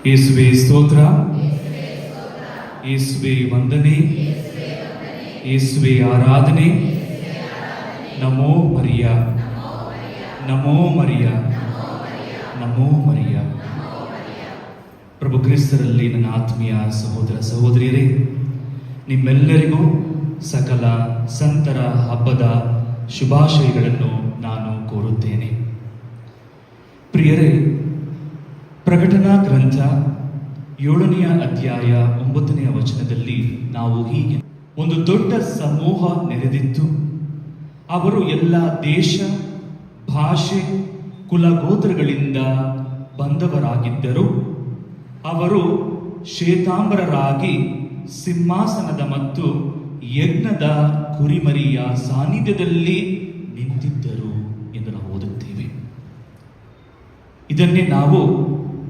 ಯೇಸುವೆ ಸ್ತೋತ್ರ, ಯೇಸುವೆ ವಂದನೆ, ಯೇಸುವೆ ಆರಾಧನೆ. ನಮೋ ಮರಿಯ, ನಮೋ ಮರಿಯ, ನಮೋ ಮರಿಯ. ಪ್ರಭು ಕ್ರಿಸ್ತರಲ್ಲಿ ನನ್ನ ಆತ್ಮೀಯ ಸಹೋದರ ಸಹೋದರಿಯರೇ, ನಿಮ್ಮೆಲ್ಲರಿಗೂ ಸಕಲ ಸಂತರ ಹಬ್ಬದ ಶುಭಾಶಯಗಳನ್ನು ನಾನು ಕೋರುತ್ತೇನೆ. ಪ್ರಿಯರೇ, ಪ್ರಕಟಣಾ ಗ್ರಂಥ 7ನೇ ಅಧ್ಯಾಯ 9ನೇ ವಚನದಲ್ಲಿ ನಾವು ಹೀಗೆ, ಒಂದು ದೊಡ್ಡ ಸಮೂಹ ನೆರೆದಿತ್ತು. ಅವರು ಎಲ್ಲ ದೇಶ, ಭಾಷೆ, ಕುಲಗೋತ್ರಗಳಿಂದ ಬಂದವರಾಗಿದ್ದರು. ಅವರು ಶ್ವೇತಾಂಬರರಾಗಿ ಸಿಂಹಾಸನದ ಮತ್ತು ಯಜ್ಞದ ಕುರಿಮರಿಯ ಸಾನ್ನಿಧ್ಯದಲ್ಲಿ ನಿಂತಿದ್ದರು ಎಂದು ನಾವು ಓದುತ್ತೇವೆ. ಇದನ್ನೇ ನಾವು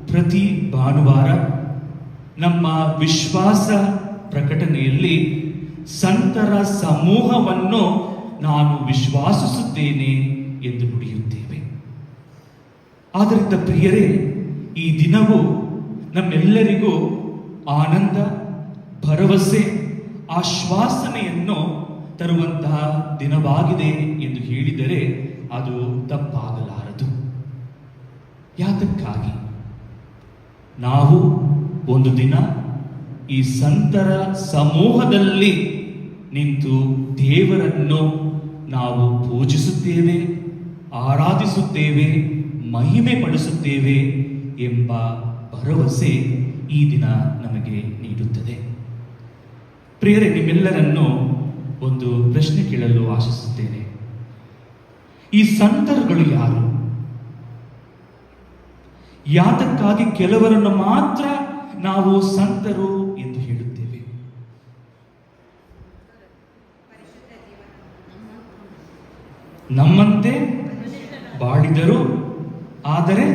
ಪ್ರತಿ ಭಾನುವಾರ ನಮ್ಮ ವಿಶ್ವಾಸ ಪ್ರಕಟಣೆಯಲ್ಲಿ ಸಂತರ ಸಮೂಹವನ್ನು ನಾನು ವಿಶ್ವಾಸಿಸುತ್ತೇನೆ ಎಂದು ನುಡಿಯುತ್ತೇವೆ. ಆದ್ದರಿಂದ ಪ್ರಿಯರೇ, ಈ ದಿನವು ನಮ್ಮೆಲ್ಲರಿಗೂ ಆನಂದ, ಭರವಸೆ, ಆಶ್ವಾಸನೆಯನ್ನು ತರುವಂತಹ ದಿನವಾಗಿದೆ ಎಂದು ಹೇಳಿದರೆ ಅದು ತಪ್ಪಾಗಲಾರದು. ಯಾತಕ್ಕಾಗಿ ನಾವು ಒಂದು ದಿನ ಈ ಸಂತರ ಸಮೂಹದಲ್ಲಿ ನಿಂತು ದೇವರನ್ನು ನಾವು ಪೂಜಿಸುತ್ತೇವೆ, ಆರಾಧಿಸುತ್ತೇವೆ, ಮಹಿಮೆ ಪಡಿಸುತ್ತೇವೆ ಎಂಬ ಭರವಸೆ ಈ ದಿನ ನಮಗೆ ನೀಡುತ್ತದೆ. ಪ್ರಿಯರೇ, ನಿಮ್ಮೆಲ್ಲರನ್ನು ಒಂದು ಪ್ರಶ್ನೆ ಕೇಳಲು ಆಶಿಸುತ್ತೇನೆ. ಈ ಸಂತರುಗಳು ಯಾರು? ಯಾತಕ್ಕಾಗಿ ಕೆಲವರನ್ನು ಮಾತ್ರ ನಾವು ಸಂತರು ಎಂದು ಹೇಳುತ್ತೇವೆ? ನಮ್ಮಂತೆ ಬಾಳಿದರು, ಆದರೆ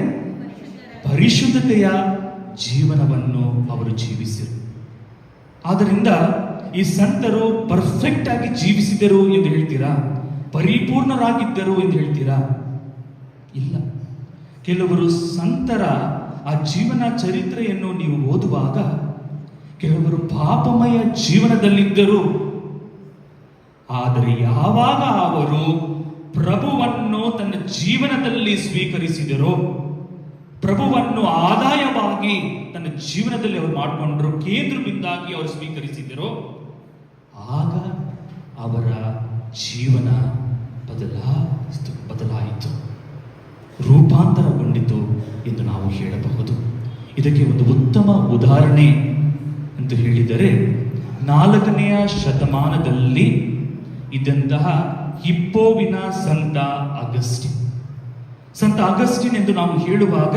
ಪರಿಶುದ್ಧತೆಯ ಜೀವನವನ್ನು ಅವರು ಜೀವಿಸಿದರು. ಆದ್ದರಿಂದ ಈ ಸಂತರು ಪರ್ಫೆಕ್ಟ್ ಆಗಿ ಜೀವಿಸಿದರು ಎಂದು ಹೇಳ್ತೀರಾ? ಪರಿಪೂರ್ಣರಾಗಿದ್ದರು ಎಂದು ಹೇಳ್ತೀರಾ? ಇಲ್ಲ. ಕೆಲವರು ಸಂತರ ಆ ಜೀವನ ಚರಿತ್ರೆಯನ್ನು ನೀವು ಓದುವಾಗ ಕೆಲವರು ಪಾಪಮಯ ಜೀವನದಲ್ಲಿದ್ದರು. ಆದರೆ ಯಾವಾಗ ಅವರು ಪ್ರಭುವನ್ನು ತನ್ನ ಜೀವನದಲ್ಲಿ ಸ್ವೀಕರಿಸಿದರೋ, ಪ್ರಭುವನ್ನು ಆದಾಯವಾಗಿ ತನ್ನ ಜೀವನದಲ್ಲಿ ಅವರು ಮಾಡಿಕೊಂಡರು, ಕೇಂದ್ರ ಬಿಂದಾಗಿ ಅವರು ಸ್ವೀಕರಿಸಿದರೋ, ಆಗ ಅವರ ಜೀವನ ಬದಲಾಯಿತು, ರೂಪಾಂತರಗೊಂಡಿತು ಎಂದು ನಾವು ಹೇಳಬಹುದು. ಇದಕ್ಕೆ ಒಂದು ಉತ್ತಮ ಉದಾಹರಣೆ ಅಂತ ಹೇಳಿದರೆ, 4ನೇ ಶತಮಾನದಲ್ಲಿ ಇದ್ದಂತಹ ಹಿಪ್ಪೋವಿನ ಸಂತ ಅಗಸ್ಟಿನ್. ಸಂತ ಅಗಸ್ಟಿನ್ ಎಂದು ನಾವು ಹೇಳುವಾಗ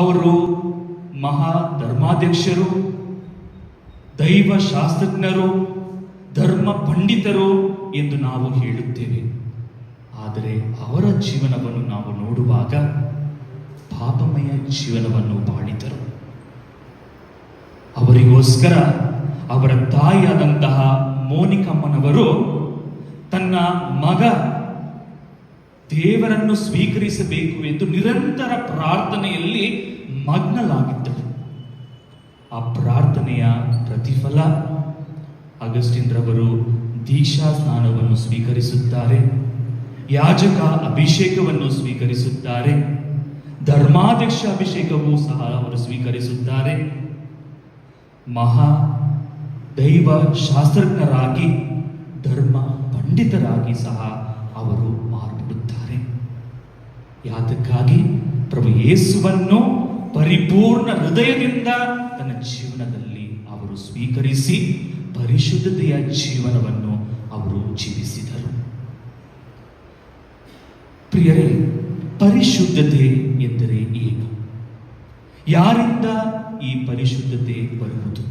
ಅವರು ಮಹಾ ಧರ್ಮಾಧ್ಯಕ್ಷರು, ದೈವ ಶಾಸ್ತ್ರಜ್ಞರು, ಧರ್ಮ ಪಂಡಿತರು ಎಂದು ನಾವು ಹೇಳುತ್ತೇವೆ. ಆದರೆ ಅವರ ಜೀವನವನ್ನು ನಾವು ನೋಡುವಾಗ ಪಾಪಮಯ ಜೀವನವನ್ನು ಬಾಳಿದರು. ಅವರಿಗೋಸ್ಕರ ಅವರ ತಾಯಿಯಾದಂತಹ ಮೋನಿಕಮ್ಮನವರು ತನ್ನ ಮಗ ದೇವರನ್ನು ಸ್ವೀಕರಿಸಬೇಕು ಎಂದು ನಿರಂತರ ಪ್ರಾರ್ಥನೆಯಲ್ಲಿ ಮಗ್ನಲಾಗಿದ್ದರು. ಆ ಪ್ರಾರ್ಥನೆಯ ಪ್ರತಿಫಲ ಅಗಸ್ಟಿನ್ ರವರು ದೀಕ್ಷಾ ಸ್ನಾನವನ್ನು ಸ್ವೀಕರಿಸುತ್ತಾರೆ, ಯಾಜಕ ಅಭಿಷೇಕವನ್ನು ಸ್ವೀಕರಿಸುತ್ತಾರೆ, ಧರ್ಮಾಧ್ಯಕ್ಷ ಅಭಿಷೇಕವೂ ಸಹ ಅವರು ಸ್ವೀಕರಿಸುತ್ತಾರೆ. ಮಹಾ ದೈವ ಶಾಸ್ತ್ರಜ್ಞರಾಗಿ, ಧರ್ಮ ಪಂಡಿತರಾಗಿ ಸಹ ಅವರು ಮಾರ್ಪಡುತ್ತಾರೆ. ಯಾತಕ್ಕಾಗಿ? ಪ್ರಭು ಯೇಸುವನ್ನು ಪರಿಪೂರ್ಣ ಹೃದಯದಿಂದ ತನ್ನ ಜೀವನದಲ್ಲಿ ಅವರು ಸ್ವೀಕರಿಸಿ ಪರಿಶುದ್ಧತೆಯ ಜೀವನವನ್ನು ಅವರು ಜೀವಿಸಿದರು. ಪ್ರಿಯರೇ, ಪರಿಶುದ್ಧತೆ ಎಂದರೆ ಏನು? ಯಾರಿಂದ ಈ ಪರಿಶುದ್ಧತೆ ಬರುವುದು?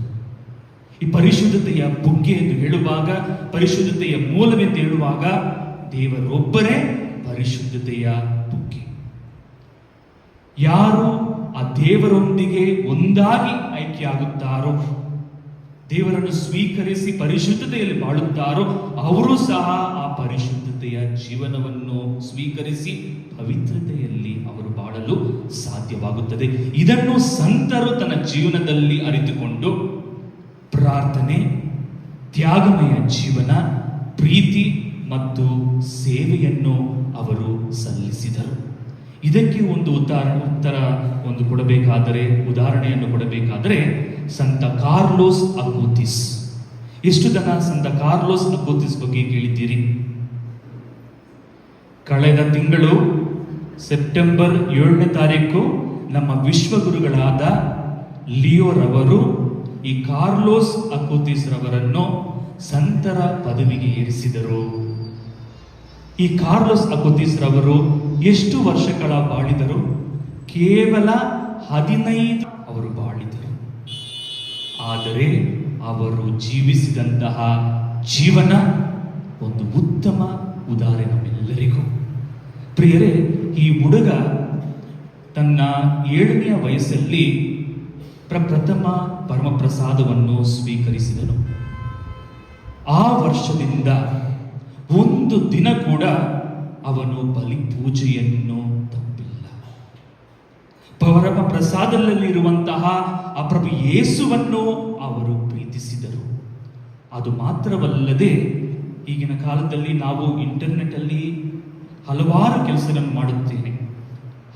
ಈ ಪರಿಶುದ್ಧತೆಯ ಬುಗ್ಗೆ ಎಂದು ಹೇಳುವಾಗ, ಪರಿಶುದ್ಧತೆಯ ಮೂಲವೆಂದು ಹೇಳುವಾಗ ದೇವರೊಬ್ಬರೇ ಪರಿಶುದ್ಧತೆಯ ಬುಗ್ಗೆ. ಯಾರು ಆ ದೇವರೊಂದಿಗೆ ಒಂದಾಗಿ ಆಯ್ಕೆಯಾಗುತ್ತಾರೋ, ದೇವರನ್ನು ಸ್ವೀಕರಿಸಿ ಪರಿಶುದ್ಧತೆಯಲ್ಲಿ ಬಾಳುತ್ತಾರೋ, ಅವರು ಸಹ ಆ ಪರಿಶುದ್ಧತೆಯ ಜೀವನವನ್ನು ಸ್ವೀಕರಿಸಿ ಪವಿತ್ರತೆಯಲ್ಲಿ ಅವರು ಬಾಳು ಬಾಳಲು ಸಾಧ್ಯವಾಗುತ್ತದೆ. ಇದನ್ನು ಸಂತರು ತನ್ನ ಜೀವನದಲ್ಲಿ ಅರಿತುಕೊಂಡು ಪ್ರಾರ್ಥನೆ, ತ್ಯಾಗಮಯ ಜೀವನ, ಪ್ರೀತಿ ಮತ್ತು ಸೇವೆಯನ್ನು ಅವರು ಸಲ್ಲಿಸಿದರು. ಇದಕ್ಕೆ ಒಂದು ಉದಾಹರಣೆಯನ್ನು ಕೊಡಬೇಕಾದರೆ ಸಂತ ಕಾರ್ಲೋಸ್ ಅಕ್ಯೂತಿಸ್. ಎಷ್ಟು ಜನ ಸಂತ ಕಾರ್ಲೋಸ್ ಅಕ್ಯೂತಿಸ್ ಬಗ್ಗೆ ಕೇಳಿದ್ದೀರಿ? ಕಳೆದ ತಿಂಗಳು ಸೆಪ್ಟೆಂಬರ್ 7ನೇ ತಾರೀಕು ನಮ್ಮ ವಿಶ್ವಗುರುಗಳಾದ ಲಿಯೋರವರು ಈ ಕಾರ್ಲೋಸ್ ಅಕ್ಯೂತಿಸ್ ರವರನ್ನು ಸಂತರ ಪದವಿಗೆ ಏರಿಸಿದರು. ಈ ಕಾರ್ಲೋಸ್ ಅಕ್ಯೂತಿಸ್ ರವರು ಎಷ್ಟು ವರ್ಷಗಳ ಬಾಳಿದರು? ಕೇವಲ 15 ಅವರು ಬಾಳಿದರು. ಆದರೆ ಅವರು ಜೀವಿಸಿದಂತಹ ಜೀವನ ಒಂದು ಉತ್ತಮ ಉದಾಹರಣೆ ನಮ್ಮೆಲ್ಲರಿಗೂ. ಪ್ರಿಯರೇ, ಈ ಹುಡುಗ ತನ್ನ 7ನೇ ವಯಸ್ಸಲ್ಲಿ ಪ್ರಥಮ ಪರಮಪ್ರಸಾದವನ್ನು ಸ್ವೀಕರಿಸಿದನು. ಆ ವರ್ಷದಿಂದ ಒಂದು ದಿನ ಕೂಡ ಅವನು ಬಲಿ ಪೂಜೆಯನ್ನು ತಪ್ಪಿಲ್ಲ. ಪರಮ ಪ್ರಸಾದದಲ್ಲಿರುವಂತಹ ಆ ಪ್ರಭು ಯೇಸುವನ್ನು ಅವರು ಪ್ರೀತಿಸಿದರು. ಅದು ಮಾತ್ರವಲ್ಲದೆ ಈಗಿನ ಕಾಲದಲ್ಲಿ ನಾವು ಇಂಟರ್ನೆಟ್ ಅಲ್ಲಿ ಹಲವಾರು ಕೆಲಸಗಳನ್ನು ಮಾಡುತ್ತೇವೆ.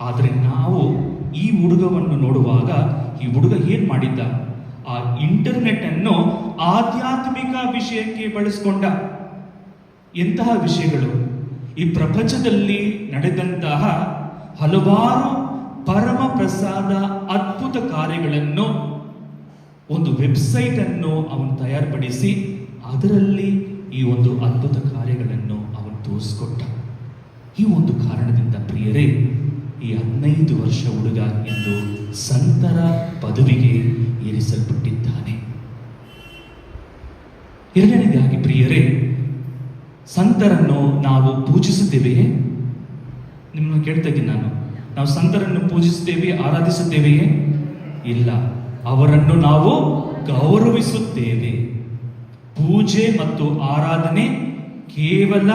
ಆದರೆ ನಾವು ಈ ಹುಡುಗವನ್ನು ನೋಡುವಾಗ ಈ ಹುಡುಗ ಏನ್ ಮಾಡಿದ್ದ? ಆ ಇಂಟರ್ನೆಟ್ ಅನ್ನು ಆಧ್ಯಾತ್ಮಿಕ ವಿಷಯಕ್ಕೆ ಬಳಸಿಕೊಂಡ. ಎಂತಹ ವಿಷಯಗಳು? ಈ ಪ್ರಪಂಚದಲ್ಲಿ ನಡೆದಂತಹ ಹಲವಾರು ಪರಮ ಪ್ರಸಾದ ಅದ್ಭುತ ಕಾರ್ಯಗಳನ್ನು ಒಂದು ವೆಬ್ಸೈಟ್ ಅನ್ನು ಅವನು ತಯಾರುಪಡಿಸಿ ಅದರಲ್ಲಿ ಈ ಒಂದು ಅದ್ಭುತ ಕಾರ್ಯಗಳನ್ನು ಅವನು ತೋರಿಸಿಕೊಟ್ಟ. ಈ ಒಂದು ಕಾರಣದಿಂದ ಪ್ರಿಯರೇ, ಈ 15 ವರ್ಷ ಹುಡುಗ ಎಂದು ಸಂತರ ಪದವಿಗೆ ಏರಿಸಲ್ಪಟ್ಟಿದ್ದಾನೆ. ಎರಡನೇದಾಗಿ ಪ್ರಿಯರೇ, ಸಂತರನ್ನು ನಾವು ಪೂಜಿಸುತ್ತೇವೆಯೇ? ನಿಮ್ಮನ್ನು ಕೇಳ್ತಾ ಇದ್ದೀನಿ ನಾವು ಸಂತರನ್ನು ಪೂಜಿಸುತ್ತೇವೆ, ಆರಾಧಿಸುತ್ತೇವೆಯೇ? ಇಲ್ಲ, ಅವರನ್ನು ನಾವು ಗೌರವಿಸುತ್ತೇವೆ. ಪೂಜೆ ಮತ್ತು ಆರಾಧನೆ ಕೇವಲ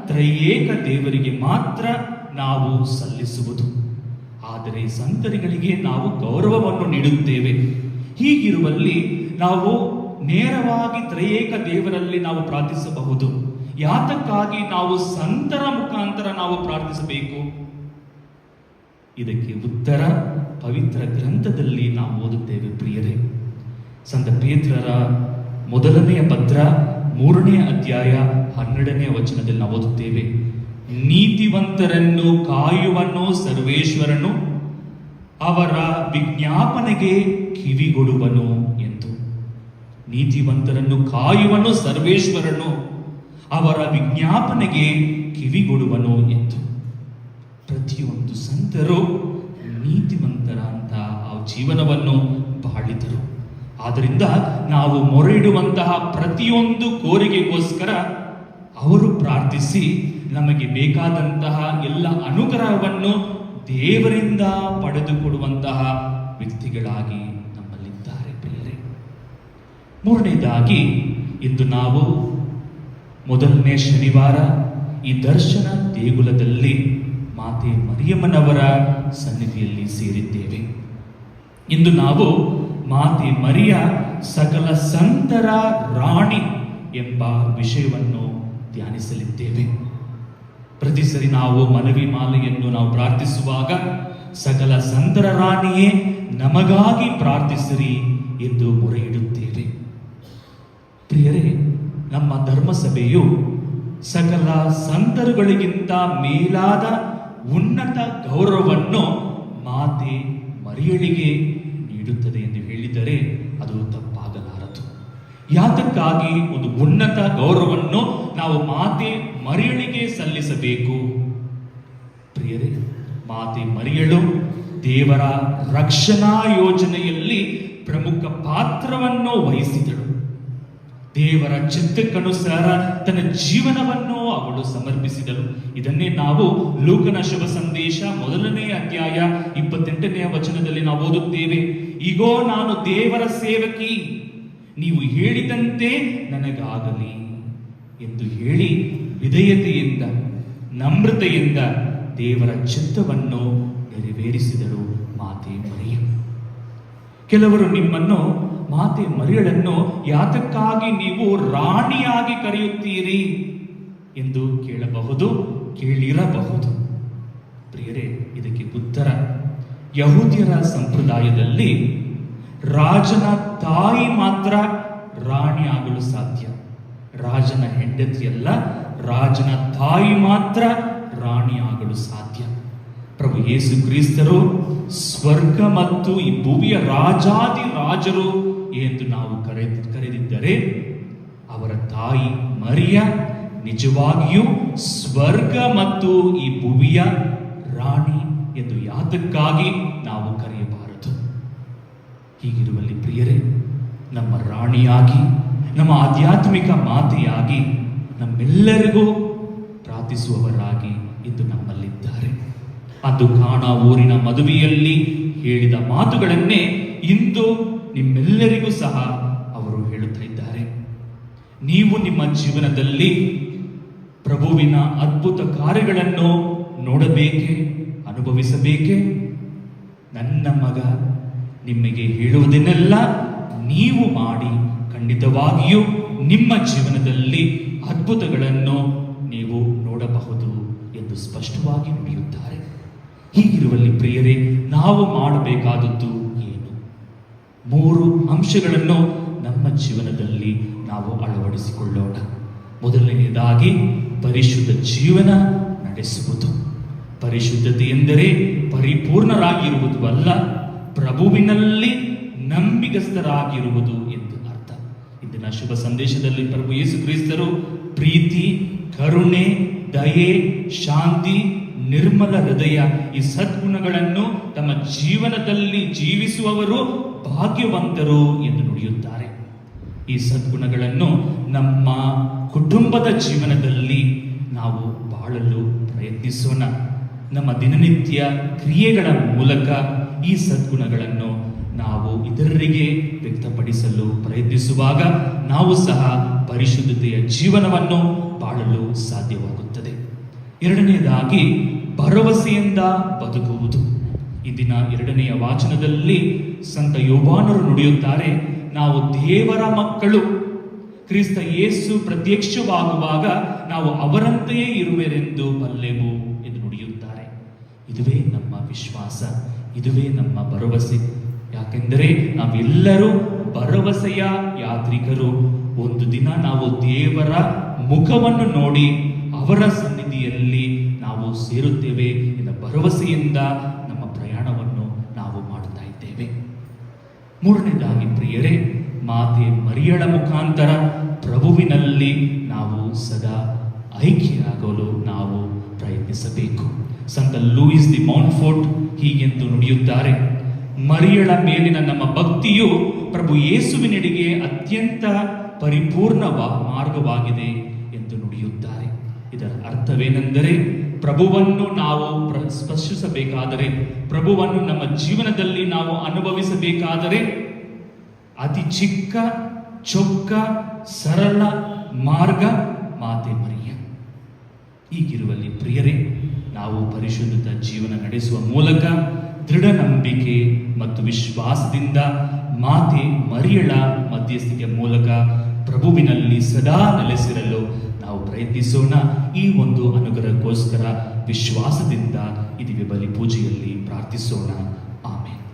ತ್ರೈಏಕ ದೇವರಿಗೆ ಮಾತ್ರ ನಾವು ಸಲ್ಲಿಸುವುದು. ಆದರೆ ಸಂತರಿಗಳಿಗೆ ನಾವು ಗೌರವವನ್ನು ನೀಡುತ್ತೇವೆ. ಹೀಗಿರುವಲ್ಲಿ ನಾವು ನೇರವಾಗಿ ತ್ರೈಏಕ ದೇವರಲ್ಲಿ ನಾವು ಪ್ರಾರ್ಥಿಸಬಹುದು. ಯಾತಕ್ಕಾಗಿ ನಾವು ಸಂತರ ಮುಖಾಂತರ ನಾವು ಪ್ರಾರ್ಥಿಸಬೇಕು? ಇದಕ್ಕೆ ಉತ್ತರ ಪವಿತ್ರ ಗ್ರಂಥದಲ್ಲಿ ನಾವು ಓದುತ್ತೇವೆ ಪ್ರಿಯರೇ. ಸಂತ ಪೇತ್ರರ ಮೊದಲನೆಯ ಪತ್ರ 3ನೇ ಅಧ್ಯಾಯ 12ನೇ ವಚನದಲ್ಲಿ ನಾವು ಓದುತ್ತೇವೆ, ನೀತಿವಂತರನ್ನು ಕಾಯುವನು ಸರ್ವೇಶ್ವರನು, ಅವರ ವಿಜ್ಞಾಪನೆಗೆ ಕಿವಿಗೊಡುವನು ಎಂದು. ನೀತಿವಂತರನ್ನು ಕಾಯುವನು ಸರ್ವೇಶ್ವರನು, ಅವರ ವಿಜ್ಞಾಪನೆಗೆ ಕಿವಿಗೊಡುವನು ಎಂದು. ಪ್ರತಿಯೊಂದು ಸಂತರು ನೀತಿವಂತರ ಅಂತ ಆ ಜೀವನವನ್ನು ಬಾಳಿದರು. ಆದ್ದರಿಂದ ನಾವು ಮೊರೆ ಇಡುವಂತಹ ಪ್ರತಿಯೊಂದು ಕೋರಿಕೆಗೋಸ್ಕರ ಅವರು ಪ್ರಾರ್ಥಿಸಿ ನಮಗೆ ಬೇಕಾದಂತಹ ಎಲ್ಲ ಅನುಗ್ರಹವನ್ನು ದೇವರಿಂದ ಪಡೆದುಕೊಡುವಂತಹ ವ್ಯಕ್ತಿಗಳಾಗಿ ನಮ್ಮಲ್ಲಿದ್ದಾರೆ ಪ್ರಿಯರೇ. ಮೂರನೇದಾಗಿ, ಇಂದು ನಾವು ಮೊದಲನೇ ಶನಿವಾರ ಈ ದರ್ಶನ ದೇಗುಲದಲ್ಲಿ ಮಾತೆ ಮರಿಯಮ್ಮನವರ ಸನ್ನಿಧಿಯಲ್ಲಿ ಸೇರಿದ್ದೇವೆ. ಇಂದು ನಾವು ಮಾತೆ ಮರಿಯ ಸಕಲ ಸಂತರ ರಾಣಿ ಎಂಬ ವಿಷಯವನ್ನು ಧ್ಯಾನಿಸಲಿದ್ದೇವೆ. ಪ್ರತಿ ಸರಿ ನಾವು ಮನವಿ ಮಾಲೆಯನ್ನು ನಾವು ಪ್ರಾರ್ಥಿಸುವಾಗ ಸಕಲ ಸಂತರ ರಾಣಿಯೇ ನಮಗಾಗಿ ಪ್ರಾರ್ಥಿಸಿರಿ ಎಂದು ಮೊರೆ ಇಡುತ್ತೇವೆ. ಪ್ರಿಯರೇ, ನಮ್ಮ ಧರ್ಮಸಭೆಯು ಸಕಲ ಸಂತರುಗಳಿಗಿಂತ ಮೇಲಾದ ಉನ್ನತ ಗೌರವವನ್ನು ಮಾತೆ ಮರಿಯಳಿಗೆ ನೀಡುತ್ತದೆ ಎಂದು ಹೇಳಿದರೆ ಅದು ತಪ್ಪಾಗಲಾರದು. ಯಾತಕ್ಕಾಗಿ ಒಂದು ಉನ್ನತ ಗೌರವವನ್ನು ನಾವು ಮಾತೆ ಮರಿಯಳಿಗೆ ಸಲ್ಲಿಸಬೇಕು? ಪ್ರಿಯರೇ, ಮಾತೆ ಮರಿಯಳು ದೇವರ ರಕ್ಷಣಾ ಯೋಜನೆಯಲ್ಲಿ ಪ್ರಮುಖ ಪಾತ್ರವನ್ನು ವಹಿಸಿದಳು. ದೇವರ ಚಿತ್ತಕ್ಕನುಸಾರ ತನ್ನ ಜೀವನವನ್ನು ಅವಳು ಸಮರ್ಪಿಸಿದಳು. ಇದನ್ನೇ ನಾವು ಲೂಕನ ಶುಭ ಸಂದೇಶ 1ನೇ ಅಧ್ಯಾಯ 28ನೇ ವಚನದಲ್ಲಿ ನಾವು ಓದುತ್ತೇವೆ, ಈಗೋ ನಾನು ದೇವರ ಸೇವಕಿ, ನೀವು ಹೇಳಿದಂತೆ ನನಗಾಗಲಿ ಎಂದು ಹೇಳಿ ವಿಧೇಯತೆಯಿಂದ ನಮ್ರತೆಯಿಂದ ದೇವರ ಚಿತ್ತವನ್ನು ನೆರವೇರಿಸಿದಳು ಮಾತೆ ಮರಿಯ. ಕೆಲವರು ನಿಮ್ಮನ್ನು ಮಾತೆ ಮರಿಯಳನ್ನು ಯಾತಕ್ಕಾಗಿ ನೀವು ರಾಣಿಯಾಗಿ ಕರೆಯುತ್ತೀರಿ ಎಂದು ಕೇಳಬಹುದು, ಕೇಳಿರಬಹುದು. ಪ್ರಿಯರೇ, ಇದಕ್ಕೆ ಉತ್ತರ, ಯಹೂದ್ಯರ ಸಂಪ್ರದಾಯದಲ್ಲಿ ರಾಜನ ತಾಯಿ ಮಾತ್ರ ರಾಣಿ ಆಗಲು ಸಾಧ್ಯ. ರಾಜನ ಹೆಂಡತಿಯಲ್ಲ, ರಾಜನ ತಾಯಿ ಮಾತ್ರ ರಾಣಿ ಆಗಲು ಸಾಧ್ಯ. ಪ್ರಭು ಯೇಸು ಕ್ರಿಸ್ತರು ಸ್ವರ್ಗ ಮತ್ತು ಈ ಭೂಮಿಯ ರಾಜಾದಿ ರಾಜರು ಎಂದು ನಾವು ಕರೆದಿದ್ದರೆ, ಅವರ ತಾಯಿ ಮರಿಯ ನಿಜವಾಗಿಯೂ ಸ್ವರ್ಗ ಮತ್ತು ಈ ಭೂಮಿಯ ರಾಣಿ ಎಂದು ಯಾತಕ್ಕಾಗಿ ನಾವು ಕರೆಯಬಾರದು? ಹೀಗಿರುವಲ್ಲಿ ಪ್ರಿಯರೇ, ನಮ್ಮ ರಾಣಿಯಾಗಿ, ನಮ್ಮ ಆಧ್ಯಾತ್ಮಿಕ ಮಾತೆಯಾಗಿ, ನಮ್ಮೆಲ್ಲರಿಗೂ ಪ್ರಾರ್ಥಿಸುವವರಾಗಿ ಇಂದು ನಮ್ಮಲ್ಲಿದ್ದಾರೆ. ಅಂದು ಕಾನಾ ಊರಿನ ಮದುವೆಯಲ್ಲಿ ಹೇಳಿದ ಮಾತುಗಳನ್ನೇ ಇಂದು ನಿಮ್ಮೆಲ್ಲರಿಗೂ ಸಹ ಅವರು ಹೇಳುತ್ತಾ ಇದ್ದಾರೆ. ನೀವು ನಿಮ್ಮ ಜೀವನದಲ್ಲಿ ಪ್ರಭುವಿನ ಅದ್ಭುತ ಕಾರ್ಯಗಳನ್ನು ನೋಡಬೇಕೆ, ಅನುಭವಿಸಬೇಕೆ? ನನ್ನ ಮಗ ನಿಮಗೆ ಹೇಳುವುದನ್ನೆಲ್ಲ ನೀವು ಮಾಡಿ ಖಂಡಿತವಾಗಿಯೂ ನಿಮ್ಮ ಜೀವನದಲ್ಲಿ ಅದ್ಭುತಗಳನ್ನು ನೀವು ನೋಡಬಹುದು ಎಂದು ಸ್ಪಷ್ಟವಾಗಿ ನುಡಿಯುತ್ತಾರೆ. ಹೀಗಿರುವಲ್ಲಿ ಪ್ರಿಯರೇ, ನಾವು ಮಾಡಬೇಕಾದದ್ದು ಏನು? 3 ಅಂಶಗಳನ್ನು ನಮ್ಮ ಜೀವನದಲ್ಲಿ ನಾವು ಅಳವಡಿಸಿಕೊಳ್ಳೋಣ. ಮೊದಲನೆಯದಾಗಿ ಪರಿಶುದ್ಧ ಜೀವನ ನಡೆಸುವುದು. ಪರಿಶುದ್ಧತೆ ಎಂದರೆ ಪರಿಪೂರ್ಣರಾಗಿರುವುದು ಅಲ್ಲ, ಪ್ರಭುವಿನಲ್ಲಿ ನಂಬಿಗಸ್ತರಾಗಿರುವುದು ಎಂದು ಅರ್ಥ. ಇಂದಿನ ಶುಭ ಸಂದೇಶದಲ್ಲಿ ಪ್ರಭು ಯೇಸು ಕ್ರಿಸ್ತರು ಪ್ರೀತಿ, ಕರುಣೆ, ದಯೆ, ಶಾಂತಿ, ನಿರ್ಮಲ ಹೃದಯ ಈ ಸದ್ಗುಣಗಳನ್ನು ತಮ್ಮ ಜೀವನದಲ್ಲಿ ಜೀವಿಸುವವರು ಭಾಗ್ಯವಂತರು ಎಂದು ನುಡಿಯುತ್ತಾರೆ. ಈ ಸದ್ಗುಣಗಳನ್ನು ನಮ್ಮ ಕುಟುಂಬದ ಜೀವನದಲ್ಲಿ ನಾವು ಬಾಳಲು ಪ್ರಯತ್ನಿಸೋಣ. ನಮ್ಮ ದಿನನಿತ್ಯ ಕ್ರಿಯೆಗಳ ಮೂಲಕ ಈ ಸದ್ಗುಣಗಳನ್ನು ನಾವು ಇತರರಿಗೆ ವ್ಯಕ್ತಪಡಿಸಲು ಪ್ರಯತ್ನಿಸುವಾಗ ನಾವು ಸಹ ಪರಿಶುದ್ಧತೆಯ ಜೀವನವನ್ನು ಬಾಳಲು ಸಾಧ್ಯವಾಗುತ್ತದೆ. ಎರಡನೆಯದಾಗಿ ಭರವಸೆಯಿಂದ ಬದುಕುವುದು. ಇಂದಿನ 2ನೆಯ ವಾಚನದಲ್ಲಿ ಸಂತ ಯೋಹಾನರು ನುಡಿಯುತ್ತಾರೆ, ನಾವು ದೇವರ ಮಕ್ಕಳು, ಕ್ರಿಸ್ತ ಯೇಸು ಪ್ರತ್ಯಕ್ಷವಾಗುವಾಗ ನಾವು ಅವರಂತೆಯೇ ಇರುವೆರೆಂದು ಬಲ್ಲೆವು ಎಂದು ನುಡಿಯುತ್ತಾರೆ. ಇದುವೇ ನಮ್ಮ ವಿಶ್ವಾಸ, ಇದುವೇ ನಮ್ಮ ಭರವಸೆ. ಯಾಕೆಂದರೆ ನಾವೆಲ್ಲರೂ ಭರವಸೆಯ ಯಾತ್ರಿಕರು. ಒಂದು ದಿನ ನಾವು ದೇವರ ಮುಖವನ್ನು ನೋಡಿ ಅವರ ಸನ್ನಿಧಿಯಲ್ಲಿ ನಾವು ಸೇರುತ್ತೇವೆ ಎನ್ನುವ ಭರವಸೆಯಿಂದ ನಮ್ಮ ಪ್ರಯಾಣವನ್ನು ನಾವು ಮಾಡುತ್ತಾ ಇದ್ದೇವೆ. 3ನೇದಾಗಿ ಪ್ರಿಯರೇ, ಮಾತೆ ಮರಿಯಳ ಮುಖಾಂತರ ಪ್ರಭುವಿನಲ್ಲಿ ನಾವು ಸದಾ ಐಕ್ಯರಾಗಲು ನಾವು ಪ್ರಯತ್ನಿಸಬೇಕು. ಸಂತ ಲೂಯಿಸ್ ದಿ ಮೌಂಟ್ಫೋರ್ಟ್ ಹೀಗೆಂದು ನುಡಿಯುತ್ತಾರೆ, ಮರಿಯಳ ಮೇಲಿನ ನಮ್ಮ ಭಕ್ತಿಯು ಪ್ರಭು ಯೇಸುವಿನೆಡೆಗೆ ಅತ್ಯಂತ ಪರಿಪೂರ್ಣ ಮಾರ್ಗವಾಗಿದೆ ಎಂದು ನುಡಿಯುತ್ತಾರೆ. ಇದರ ಅರ್ಥವೇನೆಂದರೆ, ಪ್ರಭುವನ್ನು ನಾವು ಸ್ಪರ್ಶಿಸಬೇಕಾದರೆ, ಪ್ರಭುವನ್ನು ನಮ್ಮ ಜೀವನದಲ್ಲಿ ನಾವು ಅನುಭವಿಸಬೇಕಾದರೆ ಅತಿ ಚಿಕ್ಕ, ಚೊಕ್ಕ, ಸರಳ ಮಾರ್ಗ ಮಾತೆ ಮರಿಯ. ಹೀಗಿರುವಲ್ಲಿ ಪ್ರಿಯರೇ, ನಾವು ಪರಿಶುದ್ಧ ಜೀವನ ನಡೆಸುವ ಮೂಲಕ ದೃಢ ನಂಬಿಕೆ ಮತ್ತು ವಿಶ್ವಾಸದಿಂದ ಮಾತೆ ಮರಿಯಳ ಮಧ್ಯಸ್ಥಿಕೆಯ ಮೂಲಕ ಪ್ರಭುವಿನಲ್ಲಿ ಸದಾ ನೆಲೆಸಿರಲು ನಾವು ಪ್ರಯತ್ನಿಸೋಣ. ಈ ಒಂದು ಅನುಗ್ರಹಕ್ಕೋಸ್ಕರ ವಿಶ್ವಾಸದಿಂದ ಈ ದಿವ್ಯ ಬಲಿ ಪೂಜೆಯಲ್ಲಿ ಪ್ರಾರ್ಥಿಸೋಣ. ಆಮೆನ್.